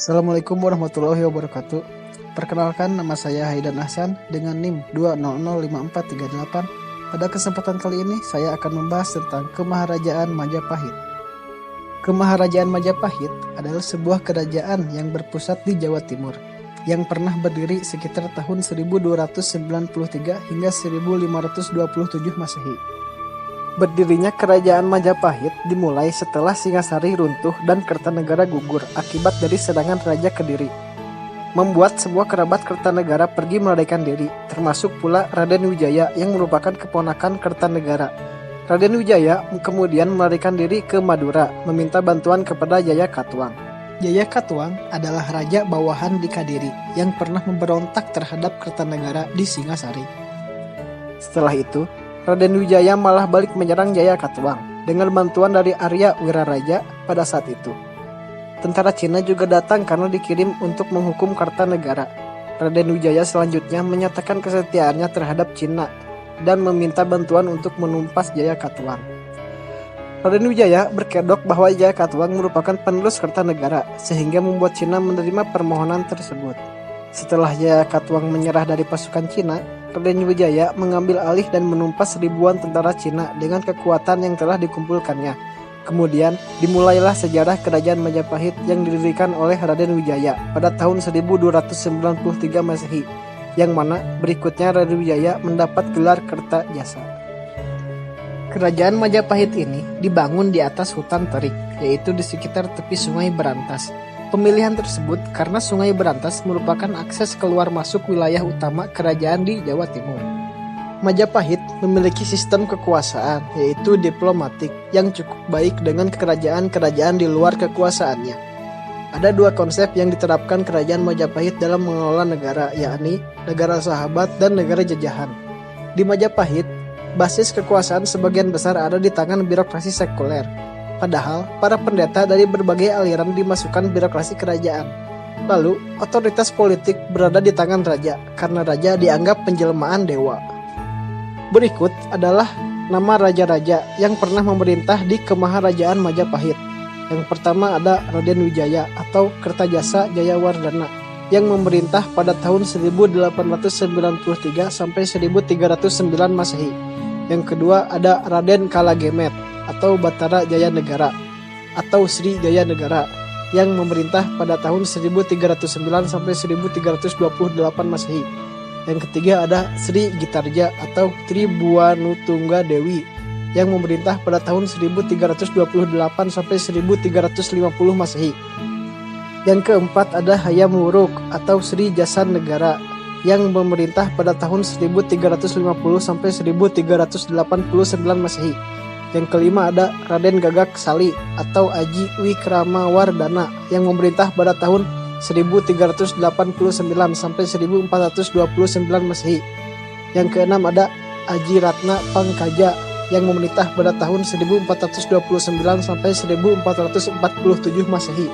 Assalamualaikum warahmatullahi wabarakatuh. Perkenalkan, nama saya Haidan Ahsan dengan NIM 2005438. Pada kesempatan kali ini saya akan membahas tentang Kemaharajaan Majapahit. Kemaharajaan Majapahit adalah sebuah kerajaan yang berpusat di Jawa Timur yang pernah berdiri sekitar tahun 1293 hingga 1527 Masehi. Berdirinya Kerajaan Majapahit dimulai setelah Singasari runtuh dan Kertanegara gugur akibat dari serangan Raja Kediri, membuat semua kerabat Kertanegara pergi melarikan diri, termasuk pula Raden Wijaya yang merupakan keponakan Kertanegara. Raden Wijaya kemudian melarikan diri ke Madura, meminta bantuan kepada Jaya Katuang. Jaya Katuang adalah raja bawahan di Kadiri yang pernah memberontak terhadap Kertanegara di Singasari. Setelah itu, Raden Wijaya malah balik menyerang Jaya Katuang dengan bantuan dari Arya Wiraraja pada saat itu. Tentara Cina juga datang karena dikirim untuk menghukum Kartanegara. Raden Wijaya selanjutnya menyatakan kesetiaannya terhadap Cina dan meminta bantuan untuk menumpas Jaya Katuang. Raden Wijaya berkedok bahwa Jaya Katuang merupakan penerus Kartanegara sehingga membuat Cina menerima permohonan tersebut. Setelah Jaya Katuang menyerah dari pasukan Cina, Raden Wijaya mengambil alih dan menumpas ribuan tentara Cina dengan kekuatan yang telah dikumpulkannya. Kemudian dimulailah sejarah Kerajaan Majapahit yang didirikan oleh Raden Wijaya pada tahun 1293 Masehi, yang mana berikutnya Raden Wijaya mendapat gelar Kertajasa. Kerajaan Majapahit ini dibangun di atas hutan terik, yaitu di sekitar tepi Sungai Berantas. Pemilihan tersebut karena Sungai Berantas merupakan akses keluar masuk wilayah utama kerajaan di Jawa Timur. Majapahit memiliki sistem kekuasaan, yaitu diplomatik, yang cukup baik dengan kerajaan-kerajaan di luar kekuasaannya. Ada dua konsep yang diterapkan Kerajaan Majapahit dalam mengelola negara, yakni negara sahabat dan negara jajahan. Di Majapahit, basis kekuasaan sebagian besar ada di tangan birokrasi sekuler. Padahal, para pendeta dari berbagai aliran dimasukkan birokrasi kerajaan. Lalu, otoritas politik berada di tangan raja, karena raja dianggap penjelmaan dewa. Berikut adalah nama raja-raja yang pernah memerintah di Kemaharajaan Majapahit. Yang pertama ada Raden Wijaya atau Kertajasa Jayawardana yang memerintah pada tahun 1893 sampai 1309 Masehi. Yang kedua ada Raden Kalagemet atau Batara Jaya Negara atau Sri Jaya Negara yang memerintah pada tahun 1309 sampai 1328 Masehi. Yang ketiga ada Sri Gitarja atau Tribuanutungga Dewi yang memerintah pada tahun 1328 sampai 1350 Masehi. Yang keempat ada Hayam Wuruk atau Sri Jasan Negara yang memerintah pada tahun 1350 sampai 1389 Masehi. Yang kelima ada Raden Gagak Sali atau Aji Wikramawardana yang memerintah pada tahun 1389 sampai 1429 Masehi. Yang keenam ada Aji Ratna Pangkaja yang memerintah pada tahun 1429 sampai 1447 Masehi.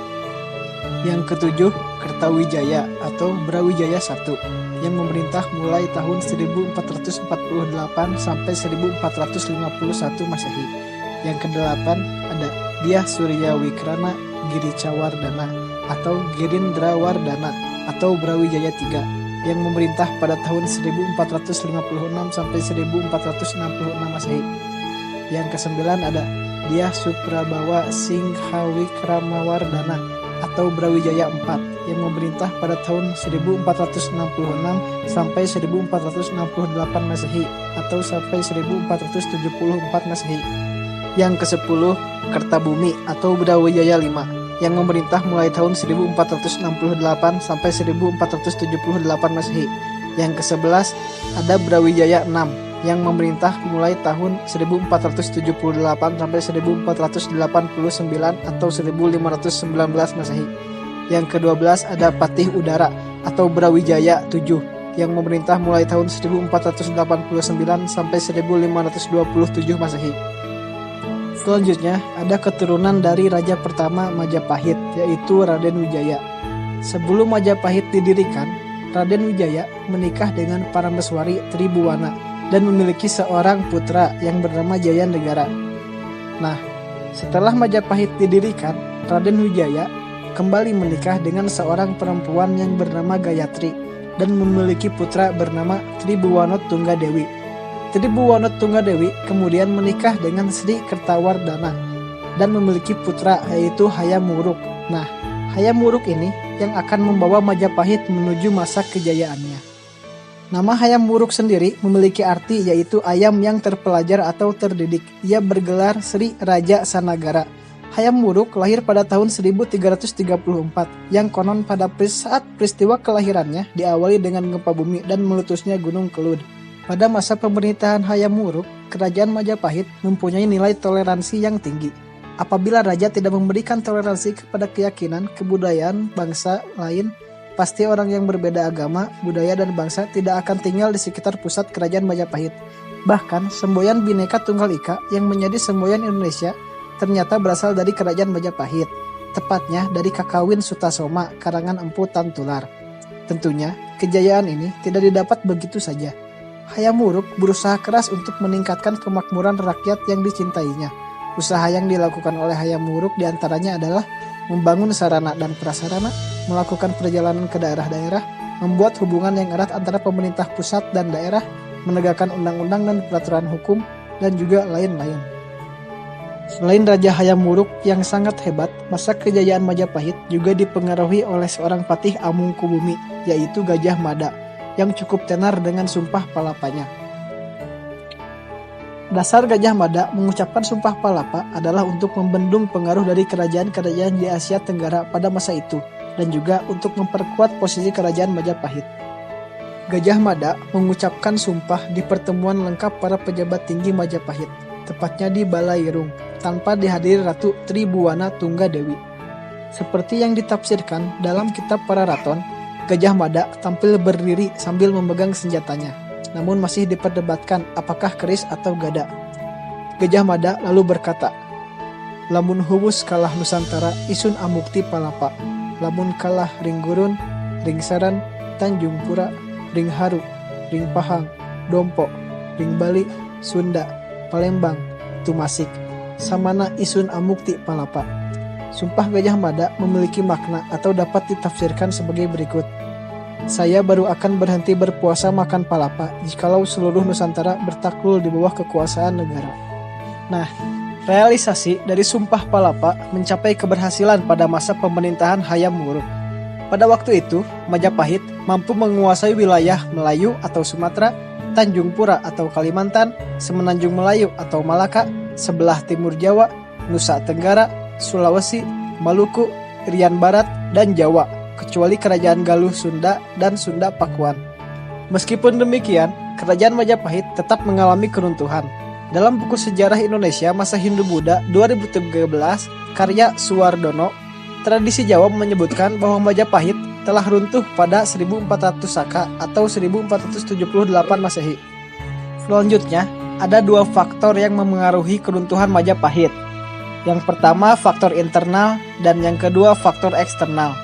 Yang ketujuh Kertawijaya atau Brawijaya I yang memerintah mulai tahun 1448 sampai 1451 Masehi. Yang kedelapan ada Dyah Surya Wikrana Giricawardana atau Girindrawardana atau Brawijaya III yang memerintah pada tahun 1456 sampai 1466 Masehi. Yang kesembilan ada Dyah Suprabawa Singhawikramawarddana atau Brawijaya IV yang memerintah pada tahun 1466 sampai 1468 Masehi atau sampai 1474 Masehi. Yang ke-10 Kertabumi atau Brawijaya V yang memerintah mulai tahun 1468 sampai 1478 Masehi. Yang ke-11 ada Brawijaya VI yang memerintah mulai tahun 1478 sampai 1489 atau 1519 Masehi. Yang ke-12 ada Patih Udara atau Brawijaya VII yang memerintah mulai tahun 1489 sampai 1527 Masehi. Selanjutnya ada keturunan dari raja pertama Majapahit, yaitu Raden Wijaya. Sebelum Majapahit didirikan, Raden Wijaya menikah dengan Parameswari Tribuwana dan memiliki seorang putra yang bernama Jaya Negara. Nah, setelah Majapahit didirikan, Raden Wijaya kembali menikah dengan seorang perempuan yang bernama Gayatri dan memiliki putra bernama Tribuwana Tunggadewi. Tribuwana Tunggadewi kemudian menikah dengan Sri Kertawardhana dan memiliki putra yaitu Hayam Wuruk. Nah, Hayam Wuruk ini yang akan membawa Majapahit menuju masa kejayaannya. Nama Hayam Wuruk sendiri memiliki arti yaitu ayam yang terpelajar atau terdidik. Ia bergelar Sri Raja Sanagara. Hayam Wuruk lahir pada tahun 1334 yang konon pada saat peristiwa kelahirannya diawali dengan gempa bumi dan meletusnya Gunung Kelud. Pada masa pemerintahan Hayam Wuruk, kerajaan Majapahit mempunyai nilai toleransi yang tinggi. Apabila raja tidak memberikan toleransi kepada keyakinan, kebudayaan bangsa lain, pasti orang yang berbeda agama, budaya, dan bangsa tidak akan tinggal di sekitar pusat kerajaan Majapahit. Bahkan, semboyan Bhinneka Tunggal Ika yang menjadi semboyan Indonesia ternyata berasal dari kerajaan Majapahit, tepatnya dari Kakawin Sutasoma, karangan Empu Tantular. Tentunya, kejayaan ini tidak didapat begitu saja. Hayam Wuruk berusaha keras untuk meningkatkan kemakmuran rakyat yang dicintainya. Usaha yang dilakukan oleh Hayam Wuruk diantaranya adalah membangun sarana dan prasarana, melakukan perjalanan ke daerah-daerah, membuat hubungan yang erat antara pemerintah pusat dan daerah, menegakkan undang-undang dan peraturan hukum, dan juga lain-lain. Selain Raja Hayam Wuruk yang sangat hebat, masa kejayaan Majapahit juga dipengaruhi oleh seorang patih Amungkubumi, yaitu Gajah Mada, yang cukup tenar dengan sumpah palapanya. Dasar Gajah Mada mengucapkan sumpah palapa adalah untuk membendung pengaruh dari kerajaan-kerajaan di Asia Tenggara pada masa itu, dan juga untuk memperkuat posisi kerajaan Majapahit. Gajah Mada mengucapkan sumpah di pertemuan lengkap para pejabat tinggi Majapahit, tepatnya di Balairung, tanpa dihadiri Ratu Tribuwana Tunggadewi. Seperti yang ditafsirkan dalam kitab para raton, Gajah Mada tampil berdiri sambil memegang senjatanya, namun masih diperdebatkan apakah keris atau gada. Gajah Mada lalu berkata, "Lamun huwus kalah Nusantara isun amukti palapa, lamun kalah ring gurun, ring saran, Tanjung Pura, ring haru, ring pahang, dompo, ring Bali, Sunda, Palembang, Tumasik, samana isun amukti palapa." Sumpah Gajah Mada memiliki makna atau dapat ditafsirkan sebagai berikut. Saya baru akan berhenti berpuasa makan palapa jikalau seluruh Nusantara bertakluk di bawah kekuasaan negara. Nah, realisasi dari sumpah palapa mencapai keberhasilan pada masa pemerintahan Hayam Wuruk. Pada waktu itu, Majapahit mampu menguasai wilayah Melayu atau Sumatera, Tanjung Pura atau Kalimantan, Semenanjung Melayu atau Malaka, sebelah timur Jawa, Nusa Tenggara, Sulawesi, Maluku, Irian Barat, dan Jawa, kecuali kerajaan Galuh Sunda dan Sunda Pakuan. Meskipun demikian, kerajaan Majapahit tetap mengalami keruntuhan. Dalam buku Sejarah Indonesia Masa Hindu-Buddha 2013, karya Suwardono, tradisi Jawa menyebutkan bahwa Majapahit telah runtuh pada 1400 Saka atau 1478 Masehi. Selanjutnya, ada dua faktor yang memengaruhi keruntuhan Majapahit. Yang pertama faktor internal dan yang kedua faktor eksternal.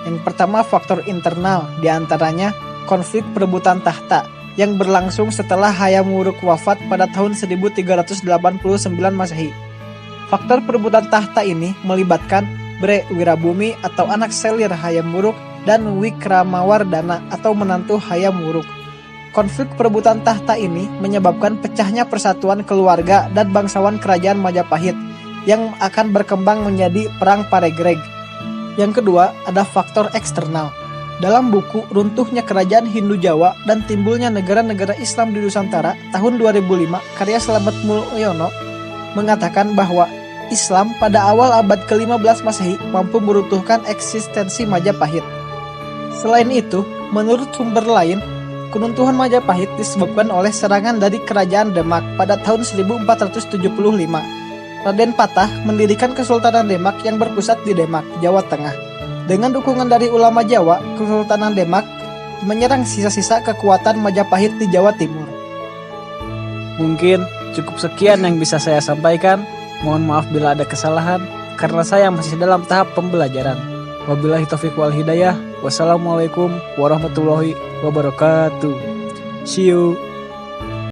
Yang pertama faktor internal, diantaranya konflik perebutan tahta yang berlangsung setelah Hayam Wuruk wafat pada tahun 1389 Masehi. Faktor perebutan tahta ini melibatkan Bre Wirabumi atau anak selir Hayam Wuruk dan Wikramawardhana atau menantu Hayam Wuruk. Konflik perebutan tahta ini menyebabkan pecahnya persatuan keluarga dan bangsawan kerajaan Majapahit yang akan berkembang menjadi Perang Paregreg. Yang kedua, ada faktor eksternal. Dalam buku Runtuhnya Kerajaan Hindu Jawa dan Timbulnya Negara-Negara Islam di Nusantara tahun 2005, karya Slamet Mulyono mengatakan bahwa Islam pada awal abad ke-15 Masehi mampu meruntuhkan eksistensi Majapahit. Selain itu, menurut sumber lain, keruntuhan Majapahit disebabkan oleh serangan dari Kerajaan Demak pada tahun 1475. Raden Patah mendirikan Kesultanan Demak yang berpusat di Demak, Jawa Tengah. Dengan dukungan dari ulama Jawa, Kesultanan Demak menyerang sisa-sisa kekuatan Majapahit di Jawa Timur. Mungkin cukup sekian yang bisa saya sampaikan. Mohon maaf bila ada kesalahan, karena saya masih dalam tahap pembelajaran. Wabillahi taufiq wal hidayah. Wassalamualaikum warahmatullahi wabarakatuh. See you.